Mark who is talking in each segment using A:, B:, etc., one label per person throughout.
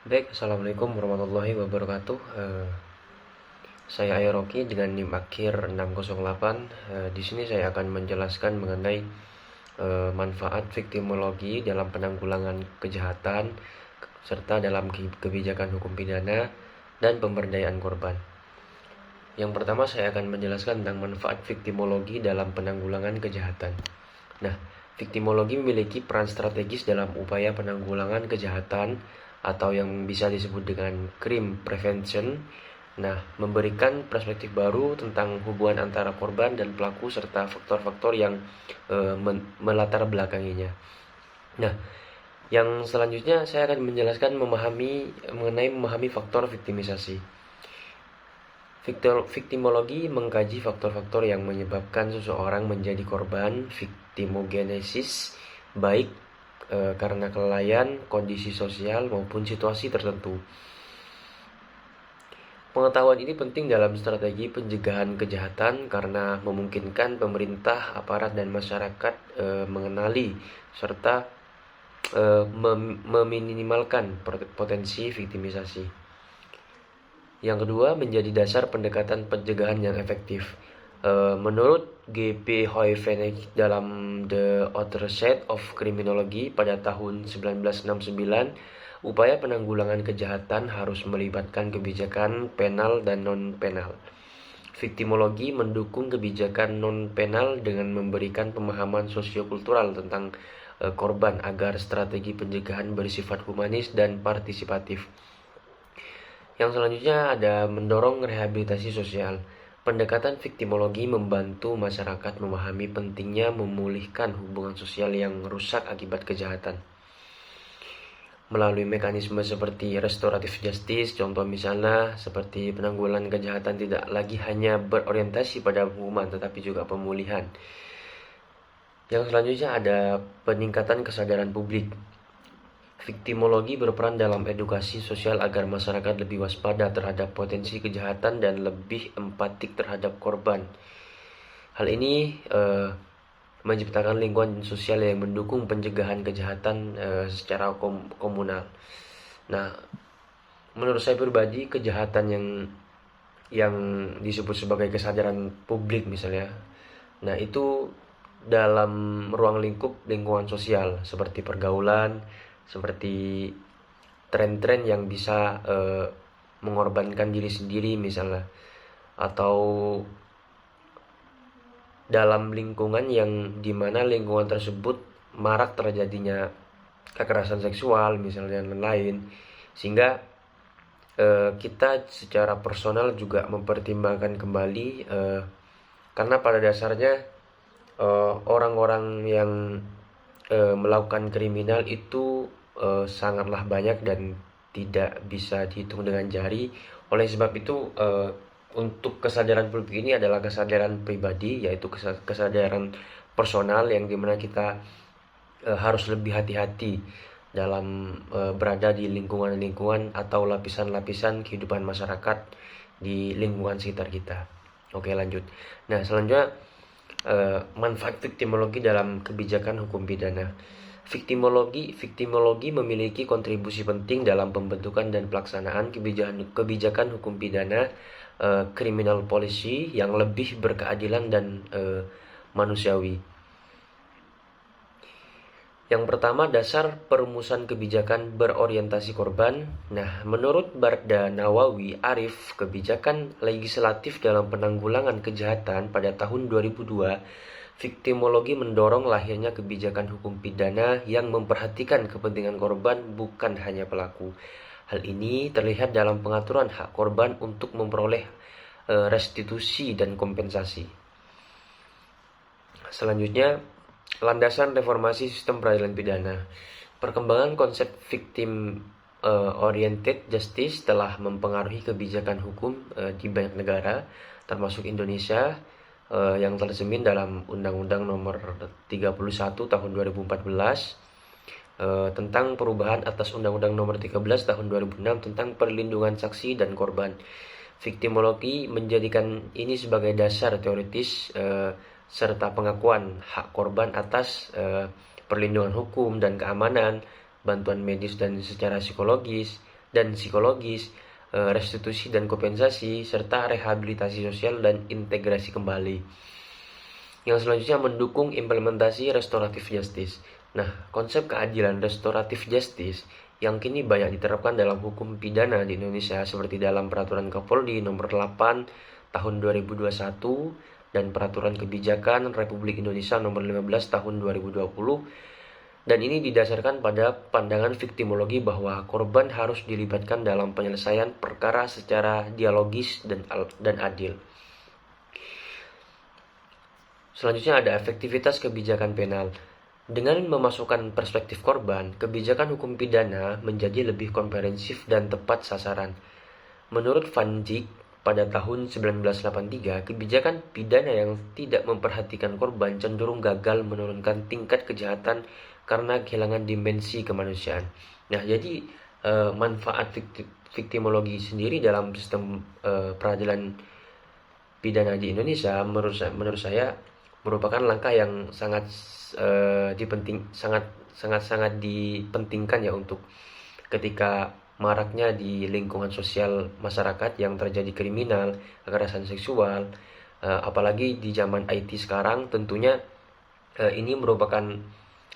A: Baik, Assalamualaikum warahmatullahi wabarakatuh. Saya Ayroki dengan NIM akhir 608. Di sini saya akan menjelaskan mengenai manfaat viktimologi dalam penanggulangan kejahatan serta dalam kebijakan hukum pidana dan pemberdayaan korban. Yang pertama saya akan menjelaskan tentang manfaat viktimologi dalam penanggulangan kejahatan. Nah, viktimologi memiliki peran strategis dalam upaya penanggulangan kejahatan atau yang bisa disebut dengan crime prevention. Nah, memberikan perspektif baru tentang hubungan antara korban dan pelaku serta faktor-faktor yang melatar belakanginya. Nah, yang selanjutnya saya akan menjelaskan memahami faktor viktimisasi. Viktimologi mengkaji faktor-faktor yang menyebabkan seseorang menjadi korban viktimogenesis, baik karena kelalaian, kondisi sosial maupun situasi tertentu. Pengetahuan ini penting dalam strategi pencegahan kejahatan karena memungkinkan pemerintah, aparat, dan masyarakat mengenali serta meminimalkan potensi viktimisasi. Yang kedua, menjadi dasar pendekatan pencegahan yang efektif. Menurut G.P. Hoyvenig dalam The Outset of Criminology pada tahun 1969, upaya penanggulangan kejahatan harus melibatkan kebijakan penal dan non-penal. Viktimologi mendukung kebijakan non-penal dengan memberikan pemahaman sosiokultural tentang korban agar strategi pencegahan bersifat humanis dan partisipatif. Yang selanjutnya ada mendorong rehabilitasi sosial. Pendekatan viktimologi membantu masyarakat memahami pentingnya memulihkan hubungan sosial yang rusak akibat kejahatan. Melalui mekanisme seperti restoratif justice, contoh misalnya seperti penanggulangan kejahatan tidak lagi hanya berorientasi pada hukuman tetapi juga pemulihan. Yang selanjutnya ada peningkatan kesadaran publik. Viktimologi berperan dalam edukasi sosial agar masyarakat lebih waspada terhadap potensi kejahatan dan lebih empatik terhadap korban. Hal ini menciptakan lingkungan sosial yang mendukung pencegahan kejahatan secara komunal. Nah, menurut saya pribadi kejahatan yang disebut sebagai kesadaran publik misalnya, nah itu dalam ruang lingkup lingkungan sosial seperti pergaulan, seperti tren-tren yang bisa mengorbankan diri sendiri misalnya, atau dalam lingkungan yang dimana lingkungan tersebut marak terjadinya kekerasan seksual misalnya dan lain-lain, sehingga kita secara personal juga mempertimbangkan kembali karena pada dasarnya orang-orang yang melakukan kriminal itu sangatlah banyak dan tidak bisa dihitung dengan jari. Oleh sebab itu untuk kesadaran publik ini adalah kesadaran pribadi, yaitu kesadaran personal yang dimana kita harus lebih hati-hati dalam berada di lingkungan-lingkungan atau lapisan-lapisan kehidupan masyarakat di lingkungan sekitar kita. Oke, lanjut. Nah, selanjutnya manfaat viktimologi dalam kebijakan hukum pidana. Viktimologi memiliki kontribusi penting dalam pembentukan dan pelaksanaan kebijakan hukum pidana criminal policy yang lebih berkeadilan dan manusiawi. Yang pertama, dasar perumusan kebijakan berorientasi korban. Nah, menurut Barda Nawawi Arif, kebijakan legislatif dalam penanggulangan kejahatan pada tahun 2002, viktimologi mendorong lahirnya kebijakan hukum pidana yang memperhatikan kepentingan korban bukan hanya pelaku. Hal ini terlihat dalam pengaturan hak korban untuk memperoleh restitusi dan kompensasi. Selanjutnya, landasan reformasi sistem peradilan pidana. Perkembangan konsep victim oriented justice telah mempengaruhi kebijakan hukum di banyak negara, termasuk Indonesia, yang tercermin dalam Undang-Undang Nomor 31 Tahun 2014 tentang perubahan atas Undang-Undang Nomor 13 Tahun 2006 tentang perlindungan saksi dan korban. Viktimologi menjadikan ini sebagai dasar teoritis serta pengakuan hak korban atas perlindungan hukum dan keamanan, bantuan medis dan secara psikologis, dan psikologis, restitusi dan kompensasi, serta rehabilitasi sosial dan integrasi kembali. Yang selanjutnya mendukung implementasi restoratif justice. Nah, konsep keadilan restoratif justice yang kini banyak diterapkan dalam hukum pidana di Indonesia seperti dalam Peraturan Kapolri Nomor 8 Tahun 2021 dan Peraturan Kebijakan Republik Indonesia Nomor 15 Tahun 2020. Dan ini didasarkan pada pandangan viktimologi bahwa korban harus dilibatkan dalam penyelesaian perkara secara dialogis dan adil. Selanjutnya ada efektivitas kebijakan penal. Dengan memasukkan perspektif korban, kebijakan hukum pidana menjadi lebih komprehensif dan tepat sasaran. Menurut Van Dijk, pada tahun 1983, kebijakan pidana yang tidak memperhatikan korban cenderung gagal menurunkan tingkat kejahatan karena kehilangan dimensi kemanusiaan. Nah, jadi manfaat viktimologi sendiri dalam sistem peradilan pidana di Indonesia menurut saya merupakan langkah yang sangat dipentingkan ya untuk ketika maraknya di lingkungan sosial masyarakat yang terjadi kriminal, kekerasan seksual, apalagi di zaman IT sekarang. Tentunya ini merupakan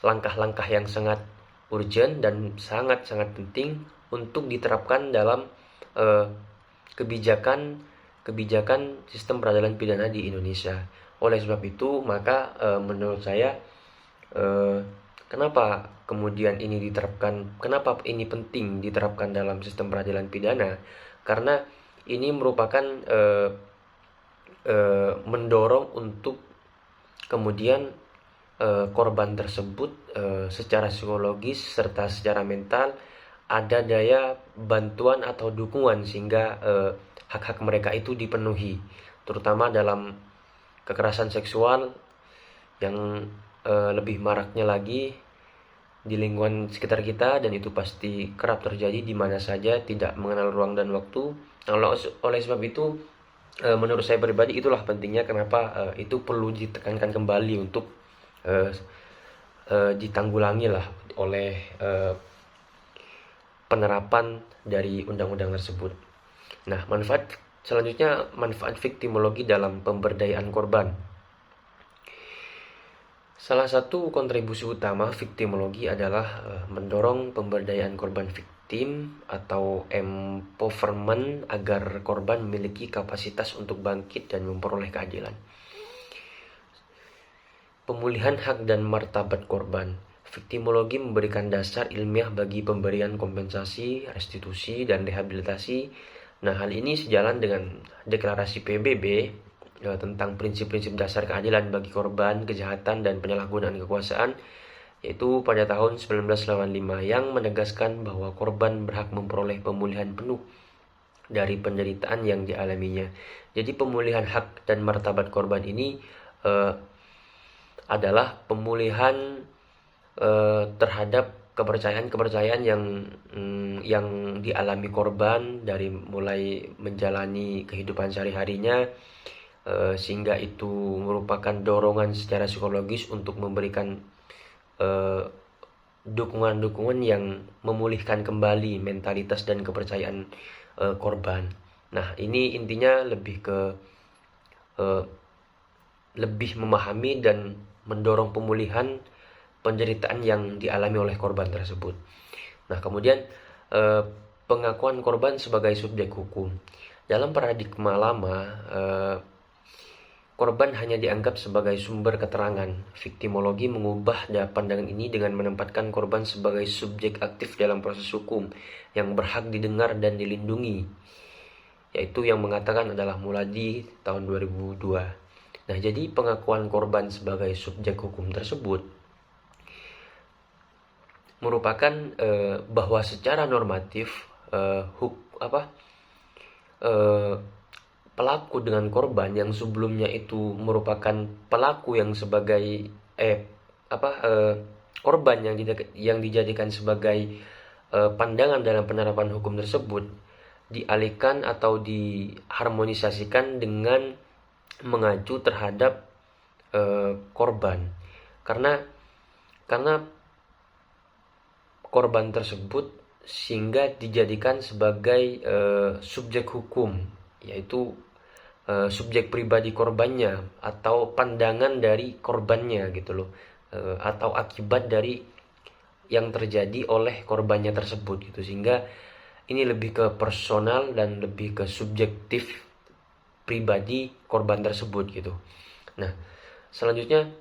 A: langkah-langkah yang sangat urgent dan sangat-sangat penting untuk diterapkan dalam kebijakan sistem peradilan pidana di Indonesia. Oleh sebab itu, maka menurut saya kenapa kemudian ini diterapkan, kenapa ini penting diterapkan dalam sistem peradilan pidana? Karena ini merupakan mendorong untuk kemudian korban tersebut secara psikologis serta secara mental ada daya bantuan atau dukungan sehingga hak-hak mereka itu dipenuhi, terutama dalam kekerasan seksual yang lebih maraknya lagi di lingkungan sekitar kita, dan itu pasti kerap terjadi di mana saja, tidak mengenal ruang dan waktu. Oleh sebab itu, menurut saya pribadi itulah pentingnya kenapa itu perlu ditekankan kembali untuk ditanggulangi lah oleh penerapan dari undang-undang tersebut. Nah, selanjutnya manfaat viktimologi dalam pemberdayaan korban. Salah satu kontribusi utama viktimologi adalah mendorong pemberdayaan korban victim atau empowerment agar korban memiliki kapasitas untuk bangkit dan memperoleh keadilan. Pemulihan hak dan martabat korban. Viktimologi memberikan dasar ilmiah bagi pemberian kompensasi, restitusi, dan rehabilitasi. Nah, hal ini sejalan dengan deklarasi PBB tentang prinsip-prinsip dasar keadilan bagi korban kejahatan dan penyalahgunaan kekuasaan, yaitu pada tahun 1985, yang menegaskan bahwa korban berhak memperoleh pemulihan penuh dari penderitaan yang dialaminya. Jadi pemulihan hak dan martabat korban ini adalah pemulihan terhadap kepercayaan yang dialami korban dari mulai menjalani kehidupan sehari-harinya, sehingga itu merupakan dorongan secara psikologis untuk memberikan dukungan-dukungan yang memulihkan kembali mentalitas dan kepercayaan korban. Nah, ini intinya lebih memahami dan mendorong pemulihan penderitaan yang dialami oleh korban tersebut. Nah, kemudian pengakuan korban sebagai subjek hukum. Dalam paradigma lama, korban hanya dianggap sebagai sumber keterangan. Viktimologi mengubah pandangan ini dengan menempatkan korban sebagai subjek aktif dalam proses hukum yang berhak didengar dan dilindungi, yaitu yang mengatakan adalah Muladi tahun 2002. Nah, jadi pengakuan korban sebagai subjek hukum tersebut merupakan bahwa secara normatif pelaku dengan korban yang sebelumnya itu merupakan pelaku yang sebagai korban yang dijadikan sebagai pandangan dalam penerapan hukum tersebut dialihkan atau diharmonisasikan dengan mengacu terhadap korban, karena korban tersebut sehingga dijadikan sebagai subjek hukum, yaitu subjek pribadi korbannya atau pandangan dari korbannya gitu loh, atau akibat dari yang terjadi oleh korbannya tersebut gitu, sehingga ini lebih ke personal dan lebih ke subjektif pribadi korban tersebut gitu. Nah, selanjutnya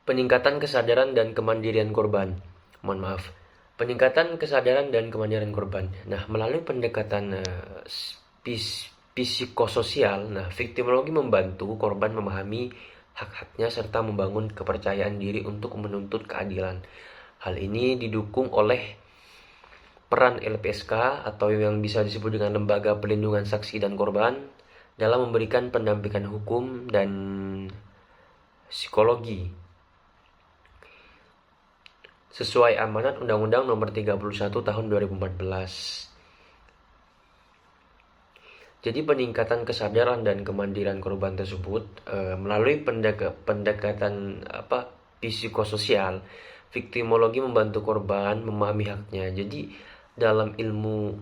A: peningkatan kesadaran dan kemandirian korban. Mohon maaf. Peningkatan kesadaran dan kemandirian korban. Nah, melalui pendekatan psikososial, viktimologi membantu korban memahami hak-haknya serta membangun kepercayaan diri untuk menuntut keadilan. Hal ini didukung oleh peran LPSK atau yang bisa disebut dengan Lembaga Pelindungan Saksi dan Korban dalam memberikan pendampingan hukum dan psikologi sesuai amanat Undang-Undang Nomor 31 Tahun 2014. Jadi peningkatan kesadaran dan kemandirian korban tersebut melalui pendekatan psikososial, viktimologi membantu korban memahami haknya. Jadi dalam ilmu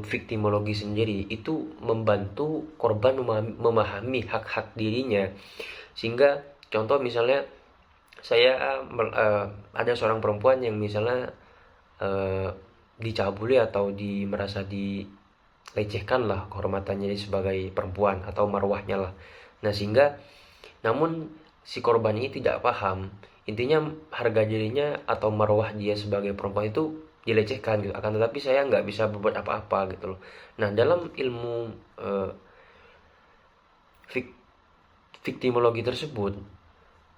A: viktimologi sendiri itu membantu korban memahami hak-hak dirinya, sehingga contoh misalnya saya ada seorang perempuan yang misalnya dicabuli atau merasa dilecehkan lah kehormatannya sebagai perempuan atau marwahnya lah. Nah, sehingga namun si korban ini tidak paham, intinya harga dirinya atau marwah dia sebagai perempuan itu dilecehkan gitu. Akan tetapi saya nggak bisa berbuat apa-apa gitu loh. Nah, dalam ilmu viktimologi tersebut,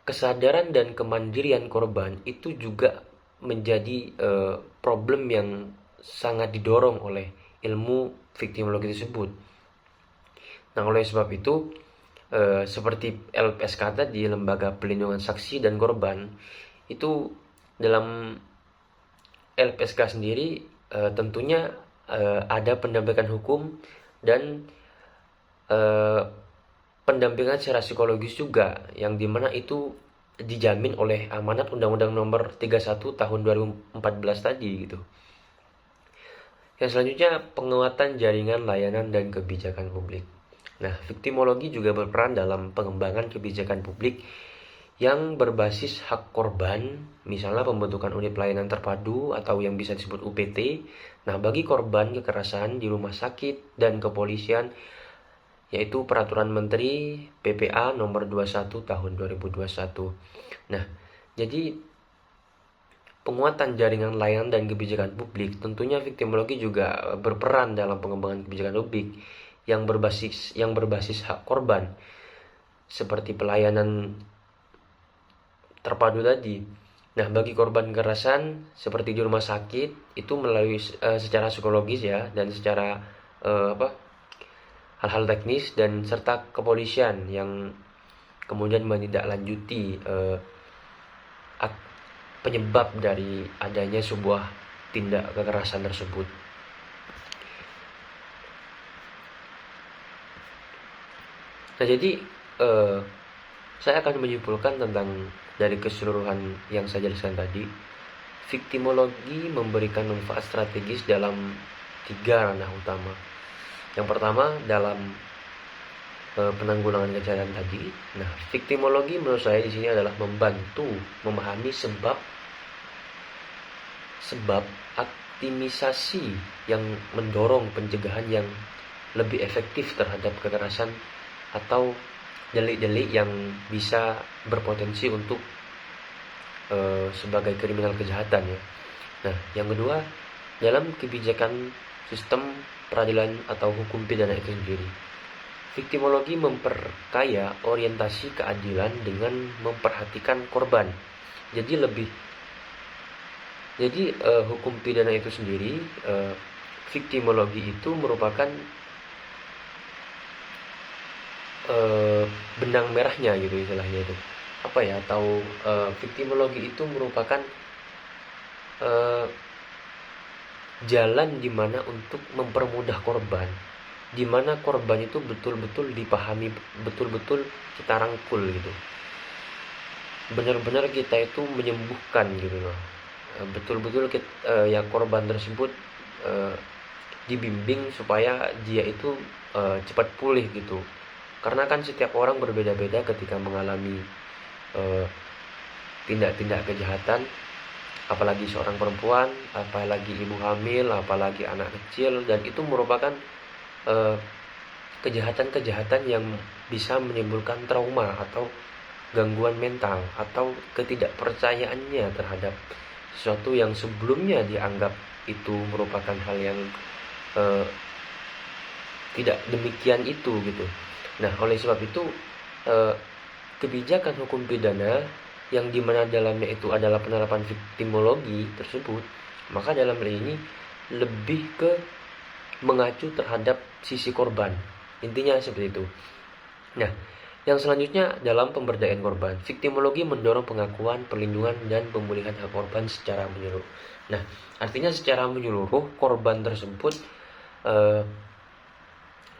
A: kesadaran dan kemandirian korban itu juga menjadi problem yang sangat didorong oleh ilmu viktimologi tersebut. Nah, oleh sebab itu seperti LPSK tadi, Lembaga Pelindungan Saksi dan Korban, itu dalam LPSK sendiri tentunya ada pendampingan hukum dan pendampingan secara psikologis juga, yang dimana itu dijamin oleh amanat Undang-Undang Nomor 31 Tahun 2014 tadi gitu. Yang selanjutnya, penguatan jaringan layanan dan kebijakan publik. Nah, viktimologi juga berperan dalam pengembangan kebijakan publik yang berbasis hak korban, misalnya pembentukan unit pelayanan terpadu atau yang bisa disebut UPT. Nah, bagi korban kekerasan di rumah sakit dan kepolisian, yaitu Peraturan Menteri PPA Nomor 21 Tahun 2021. Nah, jadi penguatan jaringan layanan dan kebijakan publik, tentunya viktimologi juga berperan dalam pengembangan kebijakan publik yang berbasis hak korban, seperti pelayanan terpadu tadi. Nah, bagi korban kekerasan seperti di rumah sakit itu melalui secara psikologis ya, dan secara hal-hal teknis, dan serta kepolisian yang kemudian menindaklanjuti penyebab dari adanya sebuah tindak kekerasan tersebut. Nah, jadi saya akan menyimpulkan tentang dari keseluruhan yang saya jelaskan tadi. Viktimologi memberikan manfaat strategis dalam 3 ranah utama. Yang pertama, dalam penanggulangan kejahatan tadi. Nah, viktimologi menurut saya di sini adalah membantu memahami sebab aktivisasi yang mendorong pencegahan yang lebih efektif terhadap kekerasan atau delik-delik yang bisa berpotensi untuk sebagai kriminal kejahatan ya. Nah, yang kedua, dalam kebijakan sistem peradilan atau hukum pidana itu sendiri, viktimologi memperkaya orientasi keadilan dengan memperhatikan korban. Jadi hukum pidana itu sendiri, viktimologi itu merupakan benang merahnya gitu istilahnya itu. Atau viktimologi itu merupakan jalan dimana untuk mempermudah korban, dimana korban itu betul-betul dipahami, betul-betul kita rangkul gitu, benar-benar kita itu menyembuhkan gitu loh. betul-betul yang korban tersebut dibimbing supaya dia itu cepat pulih gitu. Karena kan setiap orang berbeda-beda ketika mengalami tindak-tindak kejahatan, apalagi seorang perempuan, apalagi ibu hamil, apalagi anak kecil, dan itu merupakan kejahatan-kejahatan yang bisa menimbulkan trauma atau gangguan mental atau ketidakpercayaannya terhadap sesuatu yang sebelumnya dianggap itu merupakan hal yang tidak demikian itu gitu. Nah, oleh sebab itu kebijakan hukum pidana yang dimana dalamnya itu adalah penerapan viktimologi tersebut, maka dalam hal ini lebih ke mengacu terhadap sisi korban. Intinya seperti itu. Nah, yang selanjutnya dalam pemberdayaan korban, viktimologi mendorong pengakuan, perlindungan, dan pemulihan hak korban secara menyeluruh. Nah, artinya secara menyeluruh korban tersebut,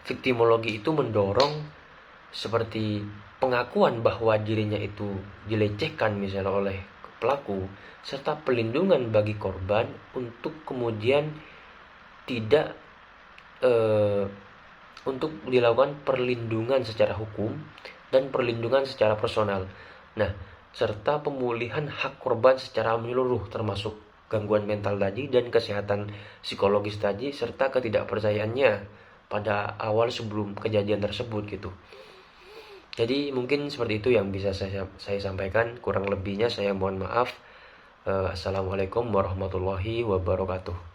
A: viktimologi itu mendorong seperti pengakuan bahwa dirinya itu dilecehkan misalnya oleh pelaku, serta pelindungan bagi korban untuk kemudian tidak untuk dilakukan perlindungan secara hukum dan perlindungan secara personal. Nah, serta pemulihan hak korban secara menyeluruh termasuk gangguan mental tadi dan kesehatan psikologis tadi serta ketidakpercayaannya pada awal sebelum kejadian tersebut gitu. Jadi mungkin seperti itu yang bisa saya sampaikan. Kurang lebihnya saya mohon maaf. Assalamualaikum warahmatullahi wabarakatuh.